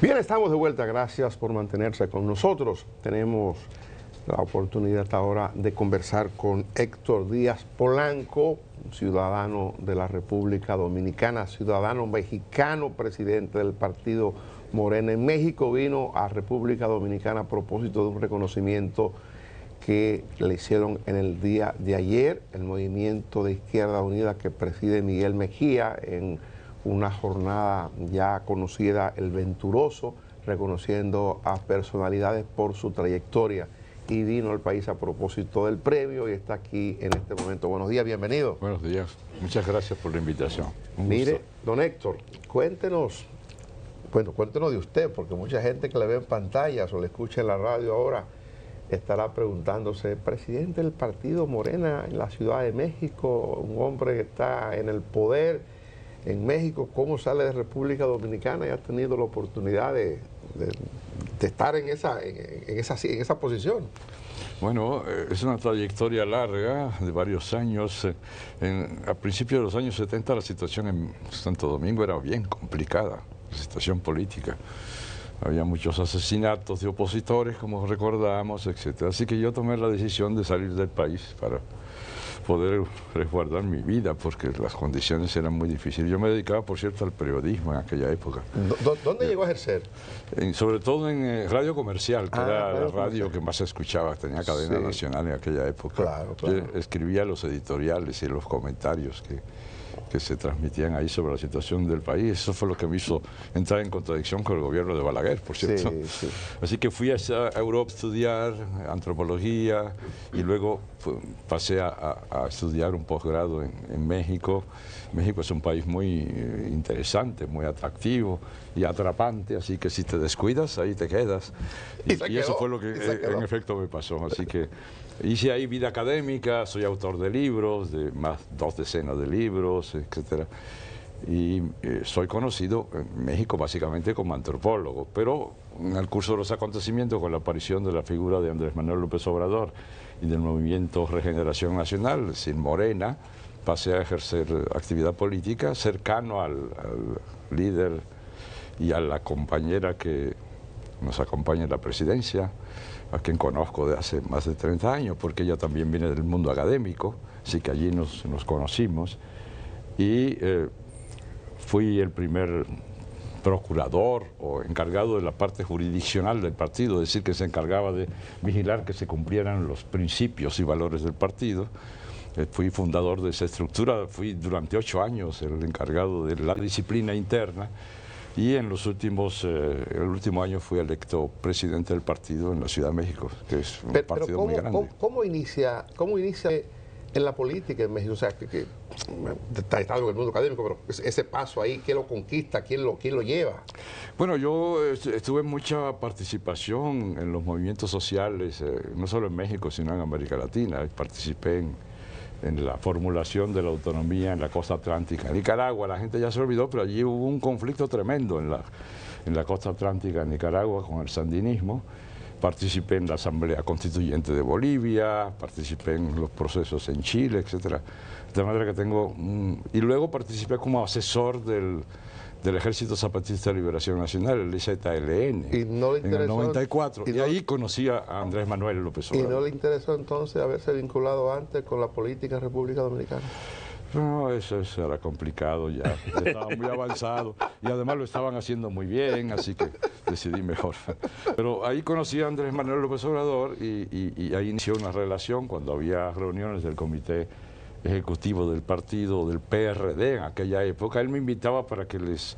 Bien, estamos de vuelta. Gracias por mantenerse con nosotros. Tenemos la oportunidad ahora de conversar con Héctor Díaz Polanco, ciudadano de la República Dominicana, ciudadano mexicano, presidente del partido Morena en México. Vino a República Dominicana a propósito de un reconocimiento que le hicieron en el día de ayer, el movimiento de Izquierda Unida que preside Miguel Mejía, en una jornada ya conocida, El Venturoso, reconociendo a personalidades por su trayectoria. Y vino al país a propósito del premio y está aquí en este momento. Buenos días, bienvenido. Buenos días, muchas gracias por la invitación. Mire, don Héctor, cuéntenos de usted, porque mucha gente que le ve en pantallas o le escucha en la radio ahora estará preguntándose, presidente del partido Morena en la Ciudad de México, un hombre que está en el poder en México, ¿cómo sale de República Dominicana y ha tenido la oportunidad de estar en esa posición? Bueno, es una trayectoria larga de varios años. A principios de los años 70 la situación en Santo Domingo era bien complicada, la situación política. Había muchos asesinatos de opositores, como recordamos, etc. Así que yo tomé la decisión de salir del país para poder resguardar mi vida, porque las condiciones eran muy difíciles. Yo me dedicaba, por cierto, al periodismo en aquella época. ¿Dónde llegó a ejercer? Sobre todo en radio comercial, que era la radio comercial que más se escuchaba, tenía cadena nacional en aquella época. Claro. Yo escribía los editoriales y los comentarios que se transmitían ahí sobre la situación del país. Eso fue lo que me hizo entrar en contradicción con el gobierno de Balaguer, por cierto. Sí. Así que fui a Europa a estudiar antropología y luego pasé a estudiar un posgrado en México. México es un país muy interesante, muy atractivo y atrapante, así que si te descuidas, ahí te quedas. Y eso fue lo que en efecto me pasó. Así que hice ahí vida académica, soy autor de libros, de más 2 decenas de libros, etcétera. Y soy conocido en México básicamente como antropólogo, pero en el curso de los acontecimientos, con la aparición de la figura de Andrés Manuel López Obrador y del movimiento Regeneración Nacional, sin Morena, pasé a ejercer actividad política cercano al líder y a la compañera que nos acompaña en la presidencia, a quien conozco de hace más de 30 años, porque ella también viene del mundo académico, así que allí nos conocimos. Y fui el primer procurador o encargado de la parte jurisdiccional del partido, es decir, que se encargaba de vigilar que se cumplieran los principios y valores del partido. Fui fundador de esa estructura, fui durante 8 años el encargado de la disciplina interna y en el último año fui electo presidente del partido en la Ciudad de México, que es un partido muy grande. ¿Cómo inicia en la política en México? O sea, que está algo en el mundo académico, pero ese paso ahí, ¿qué lo conquista? ¿Quién lo lleva? Bueno, yo estuve en mucha participación en los movimientos sociales, no solo en México, sino en América Latina. Participé en la formulación de la autonomía en la costa atlántica. En Nicaragua, la gente ya se olvidó, pero allí hubo un conflicto tremendo en la costa atlántica de Nicaragua con el sandinismo. Participé en la Asamblea Constituyente de Bolivia, participé en los procesos en Chile, etc. De manera que tengo... y luego participé como asesor del Ejército Zapatista de Liberación Nacional, el EZLN, en el 94. Y ahí conocí a Andrés Manuel López Obrador. ¿Y no le interesó entonces haberse vinculado antes con la política en República Dominicana? No, eso era complicado ya estaba muy avanzado y además lo estaban haciendo muy bien, así que decidí mejor. Pero ahí conocí a Andrés Manuel López Obrador y ahí inició una relación cuando había reuniones del comité ejecutivo del partido, del PRD en aquella época. Él me invitaba para que les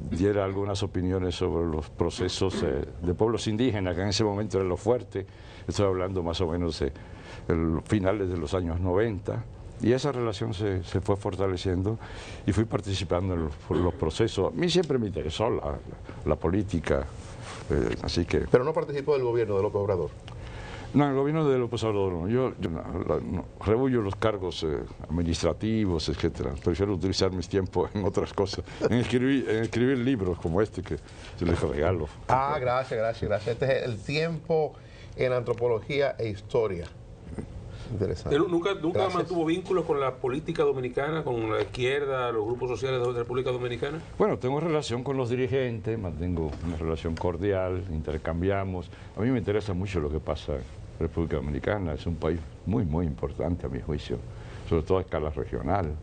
diera algunas opiniones sobre los procesos de pueblos indígenas, que en ese momento era lo fuerte. Estoy hablando más o menos de finales de los años 90. Y esa relación se fue fortaleciendo y fui participando en los procesos. A mí siempre me interesó la política, así que... ¿Pero no participó del gobierno de López Obrador? No, en el gobierno de López Obrador no. Yo no, rehuyo los cargos administrativos, etcétera. Prefiero utilizar mis tiempos en otras cosas, en escribir libros como este que se les regalo. Ah, gracias. Este es el tiempo en antropología e historia. Interesante. ¿Él nunca Gracias. mantuvo vínculos con la política dominicana, con la izquierda, los grupos sociales de la República Dominicana? Bueno, tengo relación con los dirigentes, mantengo una relación cordial, intercambiamos. A mí me interesa mucho lo que pasa en República Dominicana, es un país muy, muy importante a mi juicio, sobre todo a escala regional.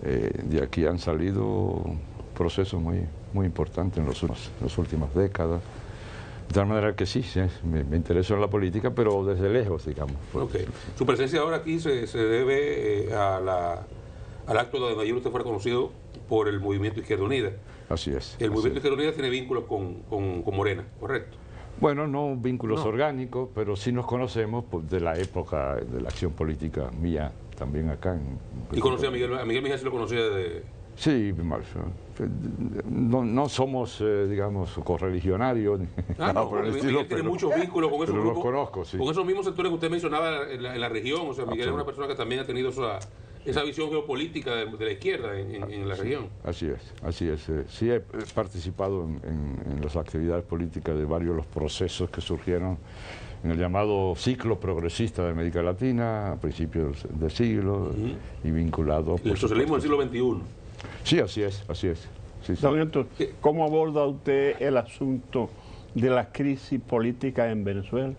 De aquí han salido procesos muy, muy importantes en las últimas décadas. De tal manera que sí, me intereso en la política, pero desde lejos, digamos. Okay. Su presencia ahora aquí se debe al acto donde ayer usted fue reconocido por el Movimiento Izquierda Unida. Así es. El Movimiento Izquierda Unida tiene vínculos con Morena, ¿correcto? Bueno, no vínculos orgánicos, pero sí nos conocemos de la época de la acción política mía, también acá. ¿Y conocía a Miguel Mejía? ¿Sí lo conocía de...? Sí, no somos, digamos, correligionarios. No, porque Miguel tiene muchos vínculos con esos pero grupos. los conozco, sí. Con esos mismos sectores que usted mencionaba en la región. O sea, Miguel es una persona que también ha tenido esa visión geopolítica de la izquierda en la región. Así es, así es. Sí he participado en las actividades políticas de varios de los procesos que surgieron en el llamado ciclo progresista de América Latina a principios del siglo y vinculado... El socialismo del siglo XXI. Sí, así es, así es. Sí, sí. Don Héctor, ¿cómo aborda usted el asunto de la crisis política en Venezuela?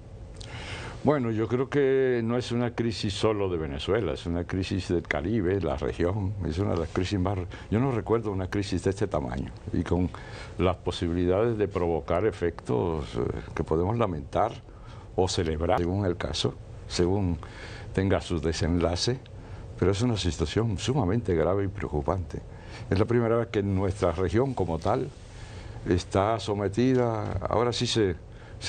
Bueno, yo creo que no es una crisis solo de Venezuela, es una crisis del Caribe, la región, es una de las crisis más... Yo no recuerdo una crisis de este tamaño y con las posibilidades de provocar efectos que podemos lamentar o celebrar, según el caso, según tenga su desenlace, pero es una situación sumamente grave y preocupante. Es la primera vez que nuestra región como tal está sometida, ahora sí se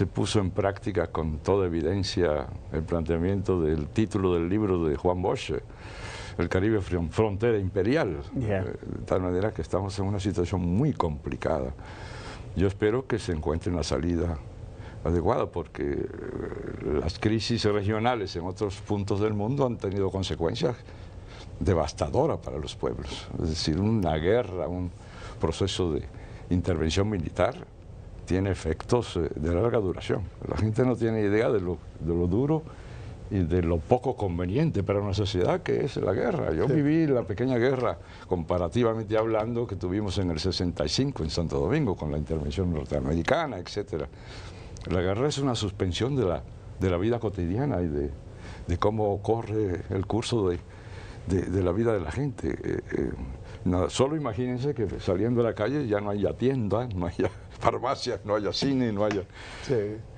puso en práctica con toda evidencia el planteamiento del título del libro de Juan Bosch, El Caribe Frontera Imperial, de tal manera que estamos en una situación muy complicada. Yo espero que se encuentre una salida adecuada porque las crisis regionales en otros puntos del mundo han tenido consecuencias devastadoras para los pueblos. Es decir, una guerra, un proceso de intervención militar tiene efectos de larga duración. La gente no tiene idea de lo duro y de lo poco conveniente para una sociedad que es la guerra. Yo viví la pequeña guerra, comparativamente hablando, que tuvimos en el 65 en Santo Domingo con la intervención norteamericana, etcétera. La guerra es una suspensión de la vida cotidiana y de cómo corre el curso de la vida de la gente. Solo imagínense que saliendo a la calle ya no haya tiendas, no haya farmacias, no haya cine, no haya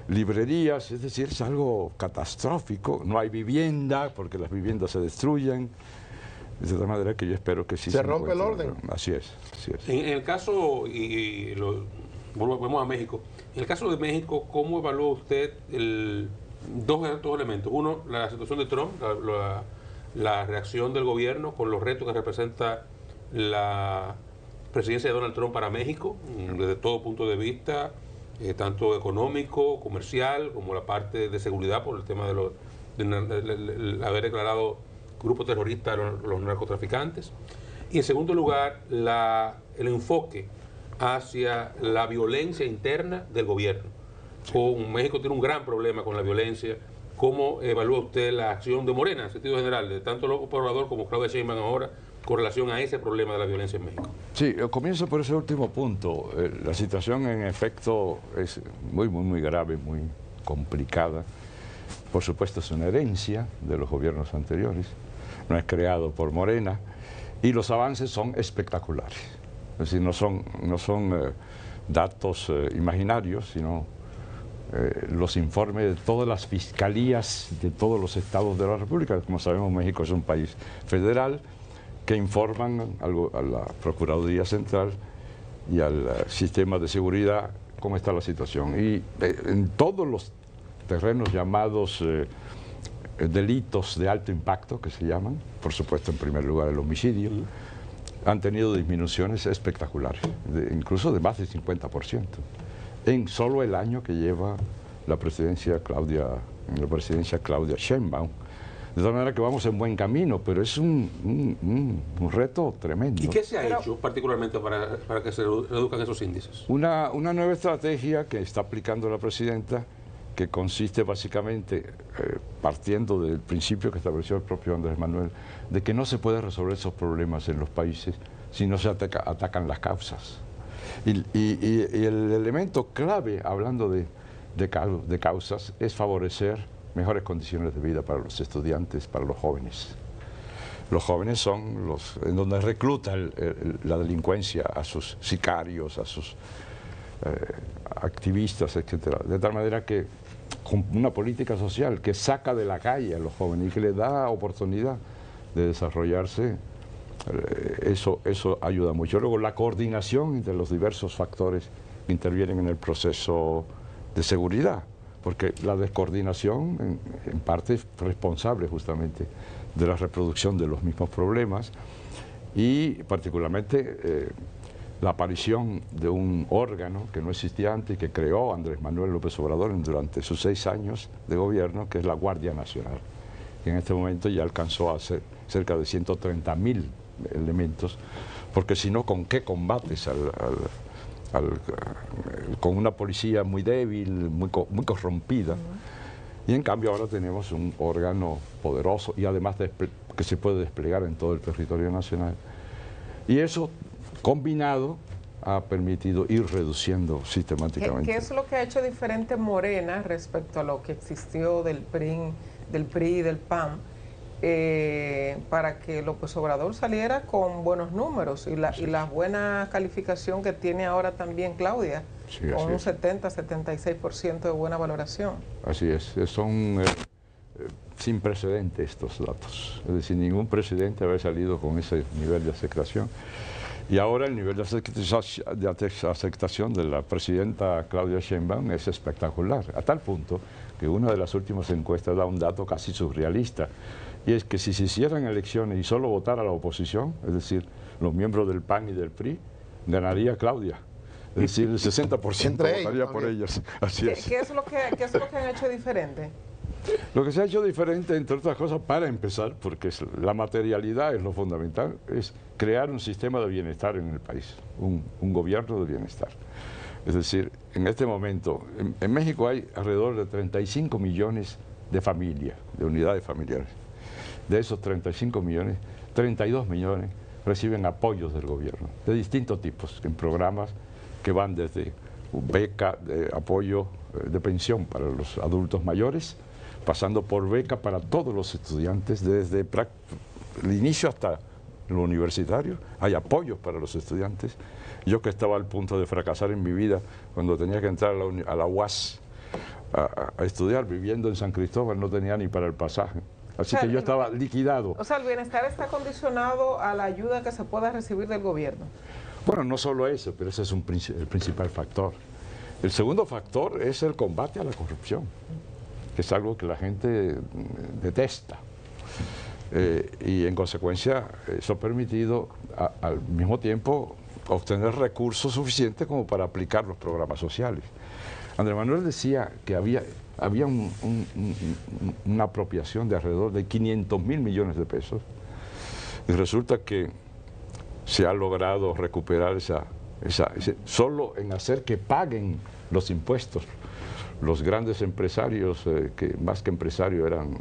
librerías, es decir, es algo catastrófico. No hay vivienda porque las viviendas se destruyen. De tal manera que yo espero que sí se rompe el orden. Así es, así es. En el caso, volvemos a México, en el caso de México, ¿cómo evalúa usted dos elementos? Uno, la situación de Trump, la reacción del gobierno con los retos que representa la presidencia de Donald Trump para México, desde todo punto de vista, tanto económico, comercial, como la parte de seguridad por el tema de haber declarado grupo terrorista a los narcotraficantes. Y en segundo lugar, el enfoque hacia la violencia interna del gobierno. México tiene un gran problema con la violencia. ¿Cómo evalúa usted la acción de Morena, en sentido general, de tanto López Obrador como Claudia Sheinbaum ahora, con relación a ese problema de la violencia en México? Sí, comienzo por ese último punto. La situación en efecto es muy, muy, muy grave, muy complicada. Por supuesto es una herencia de los gobiernos anteriores, no es creado por Morena y los avances son espectaculares. Es decir, no son datos imaginarios, sino los informes de todas las fiscalías de todos los estados de la República. Como sabemos, México es un país federal que informan a la Procuraduría Central y al sistema de seguridad cómo está la situación. Y en todos los terrenos llamados delitos de alto impacto, que se llaman, por supuesto en primer lugar el homicidio, han tenido disminuciones espectaculares, incluso de más del 50%, en solo el año que lleva la presidencia Claudia Sheinbaum. De tal manera que vamos en buen camino, pero es un reto tremendo. ¿Y qué se ha hecho particularmente para que se reduzcan esos índices? Una nueva estrategia que está aplicando la presidenta que consiste básicamente, partiendo del principio que estableció el propio Andrés Manuel, de que no se puede resolver esos problemas en los países si no se atacan las causas. Y el elemento clave, hablando de causas, es favorecer mejores condiciones de vida para los estudiantes, para los jóvenes. Los jóvenes son los en donde recluta la delincuencia a sus sicarios, a sus activistas, etcétera. De tal manera que con una política social que saca de la calle a los jóvenes y que les da oportunidad de desarrollarse, eso ayuda mucho. Luego, la coordinación entre los diversos factores que intervienen en el proceso de seguridad, porque la descoordinación en parte es responsable justamente de la reproducción de los mismos problemas y particularmente la aparición de un órgano que no existía antes y que creó Andrés Manuel López Obrador durante sus 6 años de gobierno, que es la Guardia Nacional, que en este momento ya alcanzó a ser cerca de 130.000 elementos, porque si no, ¿con qué combates con una policía muy débil, muy corrompida? Y en cambio ahora tenemos un órgano poderoso y además que se puede desplegar en todo el territorio nacional. Y eso combinado ha permitido ir reduciendo sistemáticamente. ¿Qué es lo que ha hecho diferente Morena respecto a lo que existió del PRI y del PAN para que López Obrador saliera con buenos números y la buena calificación que tiene ahora también Claudia, sí, con un 70-76% de buena valoración? Así es, son sin precedentes estos datos. Es decir, ningún presidente había salido con ese nivel de aceptación. Y ahora el nivel de aceptación de la presidenta Claudia Sheinbaum es espectacular, a tal punto que una de las últimas encuestas da un dato casi surrealista, y es que si se hicieran elecciones y solo votara la oposición, es decir, los miembros del PAN y del PRI, ganaría Claudia. Es decir, el 60% votaría por ellas. Así es. ¿Qué es lo que han hecho diferente? Lo que se ha hecho diferente, entre otras cosas, para empezar, porque la materialidad es lo fundamental, es crear un sistema de bienestar en el país, un gobierno de bienestar. Es decir, en este momento, en México hay alrededor de 35 millones de familias, de unidades familiares. De esos 35 millones, 32 millones reciben apoyos del gobierno, de distintos tipos, en programas que van desde beca, de apoyo de pensión para los adultos mayores, pasando por beca para todos los estudiantes, desde el inicio hasta lo universitario, hay apoyos para los estudiantes. Yo que estaba al punto de fracasar en mi vida cuando tenía que entrar a la UAS a estudiar, viviendo en San Cristóbal, no tenía ni para el pasaje. Así que yo estaba liquidado. O sea, el bienestar está condicionado a la ayuda que se pueda recibir del gobierno. Bueno, no solo eso, pero ese es el principal factor. El segundo factor es el combate a la corrupción, que es algo que la gente detesta. Y en consecuencia eso ha permitido al mismo tiempo obtener recursos suficientes como para aplicar los programas sociales. Andrés Manuel decía que había una apropiación de alrededor de 500.000 millones de pesos y resulta que se ha logrado recuperar solo en hacer que paguen los impuestos. Los grandes empresarios, que más que empresarios eran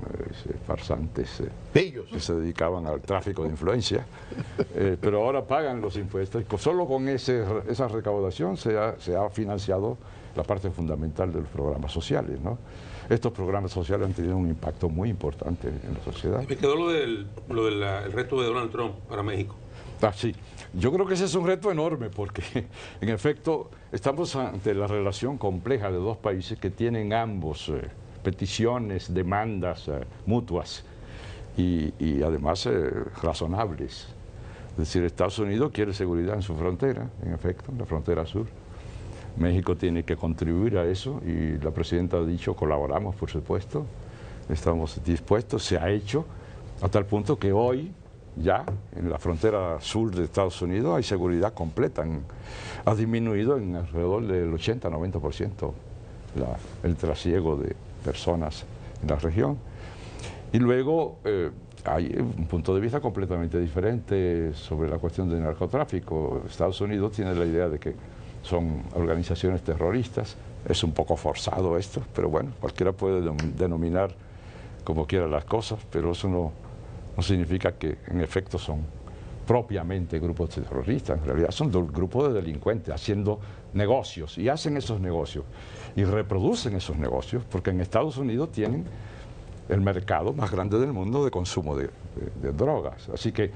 farsantes, que se dedicaban al tráfico de influencia, pero ahora pagan los impuestos. Solo con esa recaudación se ha financiado la parte fundamental de los programas sociales, ¿no? Estos programas sociales han tenido un impacto muy importante en la sociedad. Me quedó el reto de Donald Trump para México. Sí, yo creo que ese es un reto enorme porque, en efecto, estamos ante la relación compleja de dos países que tienen ambos peticiones, demandas mutuas y además razonables. Es decir, Estados Unidos quiere seguridad en su frontera, en efecto, en la frontera sur. México tiene que contribuir a eso y la presidenta ha dicho, colaboramos, por supuesto, estamos dispuestos, se ha hecho, a tal punto que hoy ya en la frontera sur de Estados Unidos hay seguridad completa. Ha disminuido en alrededor del 80-90% el trasiego de personas en la región. Y luego hay un punto de vista completamente diferente sobre la cuestión del narcotráfico. Estados Unidos tiene la idea de que son organizaciones terroristas. Es un poco forzado esto, pero bueno, cualquiera puede denominar como quiera las cosas, pero eso no significa que en efecto son propiamente grupos terroristas. En realidad son grupos de delincuentes haciendo negocios, y hacen esos negocios y reproducen esos negocios, porque en Estados Unidos tienen el mercado más grande del mundo de consumo de drogas. Así que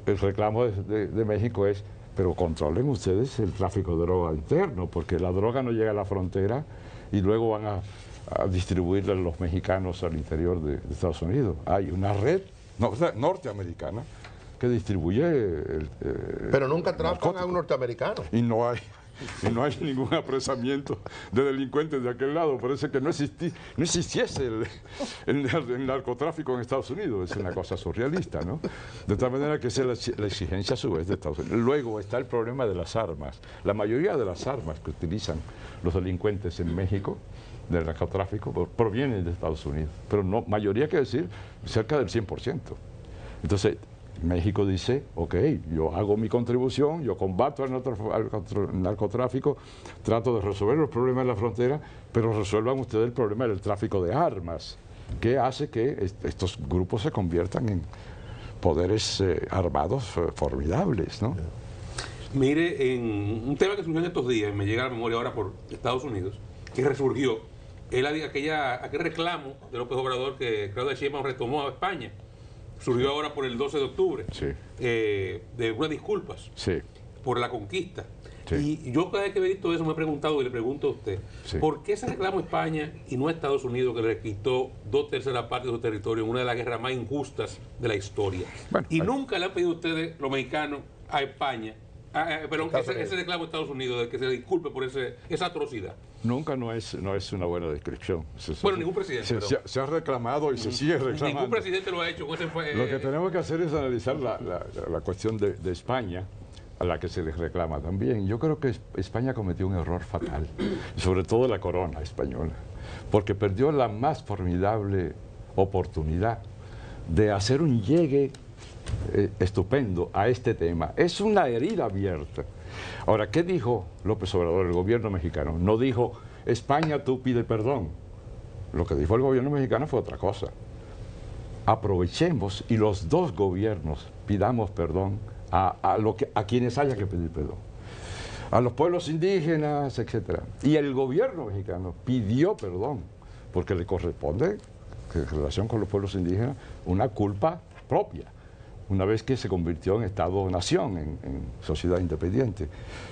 el reclamo de México es: pero controlen ustedes el tráfico de droga interno, porque la droga no llega a la frontera y luego van a distribuirla a los mexicanos al interior de Estados Unidos. Hay una red norteamericana que distribuye pero nunca atrapan a un norteamericano. Y no hay ningún apresamiento de delincuentes de aquel lado. Parece que no existiese el narcotráfico en Estados Unidos. Es una cosa surrealista, ¿no? De tal manera que esa es la exigencia a su vez de Estados Unidos. Luego está el problema de las armas. La mayoría de las armas que utilizan los delincuentes en México del narcotráfico provienen de Estados Unidos. Pero no, mayoría quiere decir cerca del 100%. Entonces, México dice: ok, yo hago mi contribución, yo combato al narcotráfico, trato de resolver los problemas de la frontera, pero resuelvan ustedes el problema del tráfico de armas, que hace que estos grupos se conviertan en poderes armados formidables, ¿no? Mire, en un tema que surgió en estos días, me llega a la memoria ahora por Estados Unidos, que resurgió, es aquel reclamo de López Obrador que Claudia Sheinbaum retomó a España. Surgió ahora por el 12 de octubre, sí, de unas disculpas, sí, por la conquista. Sí. Y yo cada vez que he visto eso me he preguntado, y le pregunto a usted, Sí. ¿por qué se reclama España y no Estados Unidos, que le quitó 2/3 partes de su territorio en una de las guerras más injustas de la historia? Bueno, y nunca le han pedido ustedes, los mexicanos, a España, perdón, ese reclamo a Estados Unidos de que se disculpe por esa atrocidad. Nunca no es una buena descripción. Bueno, ningún presidente. Se ha reclamado y se sigue reclamando. Ningún presidente lo ha hecho. Lo que tenemos que hacer es analizar la cuestión de España, a la que se les reclama también. Yo creo que España cometió un error fatal, sobre todo la corona española, porque perdió la más formidable oportunidad de hacer un llegue estupendo a este tema. Es una herida abierta. Ahora, ¿qué dijo López Obrador, el gobierno mexicano? No dijo: España, tú pide perdón. Lo que dijo el gobierno mexicano fue otra cosa. Aprovechemos y los dos gobiernos pidamos perdón a quienes haya que pedir perdón, a los pueblos indígenas, etc. Y el gobierno mexicano pidió perdón, porque le corresponde, en relación con los pueblos indígenas, una culpa propia, una vez que se convirtió en Estado-nación, en sociedad independiente.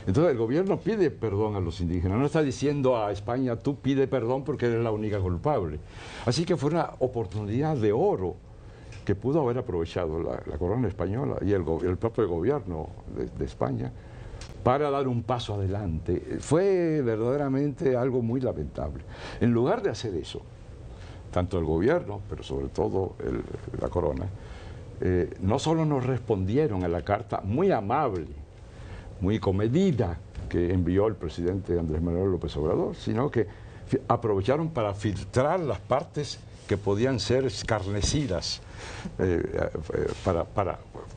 Entonces el gobierno pide perdón a los indígenas, no está diciendo a España: tú pide perdón porque eres la única culpable. Así que fue una oportunidad de oro que pudo haber aprovechado la corona española y el propio gobierno de España para dar un paso adelante. Fue verdaderamente algo muy lamentable. En lugar de hacer eso, tanto el gobierno, pero sobre todo la corona, no solo nos respondieron a la carta muy amable, muy comedida que envió el presidente Andrés Manuel López Obrador, sino que aprovecharon para filtrar las partes que podían ser escarnecidas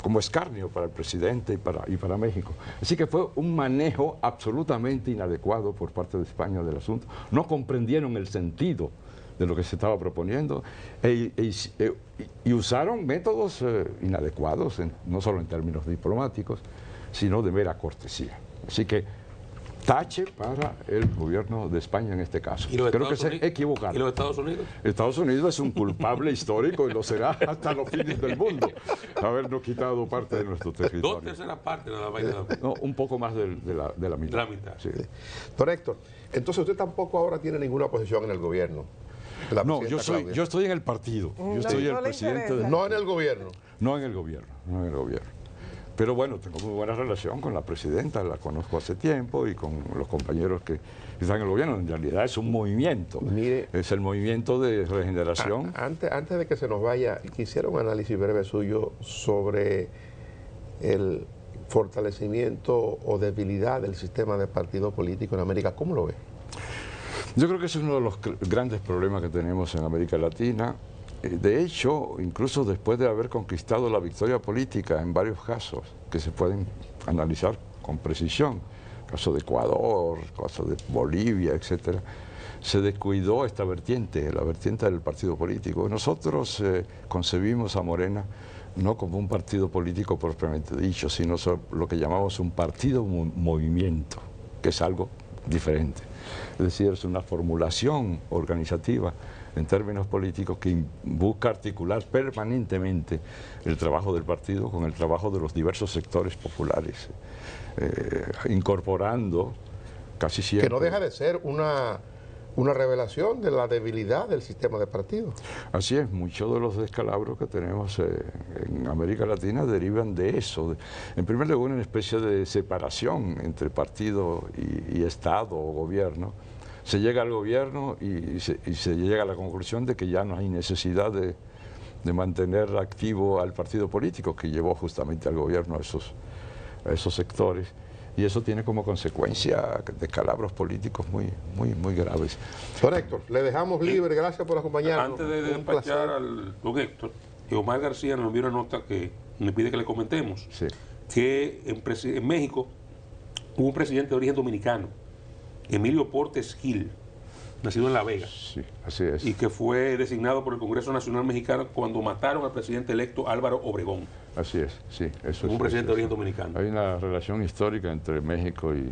como escarnio para el presidente y para México. Así que fue un manejo absolutamente inadecuado por parte de España del asunto. No comprendieron el sentido de lo que se estaba proponiendo y usaron métodos inadecuados, no solo en términos diplomáticos, sino de mera cortesía. Así que tache para el gobierno de España en este caso. Creo que se equivocaron. ¿Y los Estados Unidos? Estados Unidos es un culpable histórico y lo será hasta los fines del mundo, habernos quitado parte de nuestro territorio. 2/3 partes nada más. No, un poco más de la mitad. De la mitad. Sí. Don Héctor, entonces usted tampoco ahora tiene ninguna posición en el gobierno. No, yo estoy en el partido. Yo soy el presidente de... No en el gobierno. No en el gobierno, no en el gobierno. Pero bueno, tengo muy buena relación con la presidenta, la conozco hace tiempo, y con los compañeros que están en el gobierno. En realidad es un movimiento, mire, es el movimiento de regeneración. Antes de que se nos vaya, quisiera un análisis breve suyo sobre el fortalecimiento o debilidad del sistema de partido político en América. ¿Cómo lo ve? Yo creo que ese es uno de los grandes problemas que tenemos en América Latina. De hecho, incluso después de haber conquistado la victoria política en varios casos que se pueden analizar con precisión, caso de Ecuador, el caso de Bolivia, etcétera, se descuidó esta vertiente, la vertiente del partido político. Nosotros concebimos a Morena no como un partido político propiamente dicho, sino lo que llamamos un partido movimiento, que es algo diferente. Es decir, es una formulación organizativa en términos políticos que busca articular permanentemente el trabajo del partido con el trabajo de los diversos sectores populares, incorporando casi siempre... Que no deja de ser una revelación de la debilidad del sistema de partidos. Así es, muchos de los descalabros que tenemos en América Latina derivan de eso. En primer lugar, una especie de separación entre partido y Estado o gobierno. Se llega al gobierno y se llega a la conclusión de que ya no hay necesidad de mantener activo al partido político que llevó justamente al gobierno a esos sectores. Y eso tiene como consecuencia descalabros políticos muy graves. Don Héctor, le dejamos libre, gracias por acompañarnos. Antes de despachar al don Héctor, Omar García nos envió una nota que me pide que le comentemos, Sí. que en México hubo un presidente de origen dominicano, Emilio Portes Gil, nacido en La Vega, Sí, así es. y que fue designado por el Congreso Nacional Mexicano cuando mataron al presidente electo Álvaro Obregón, Así es, sí. Eso un es, presidente de origen eso. dominicano. Hay una relación histórica entre México y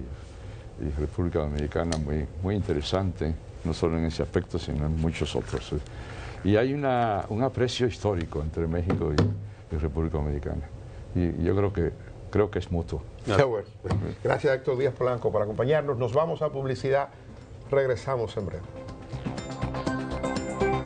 República Dominicana muy interesante, no solo en ese aspecto, sino en muchos otros. Y hay un aprecio histórico entre México y República Dominicana. Y yo creo que es mutuo. Qué bueno. Gracias, Héctor Díaz Polanco, por acompañarnos. Nos vamos a publicidad. Regresamos en breve.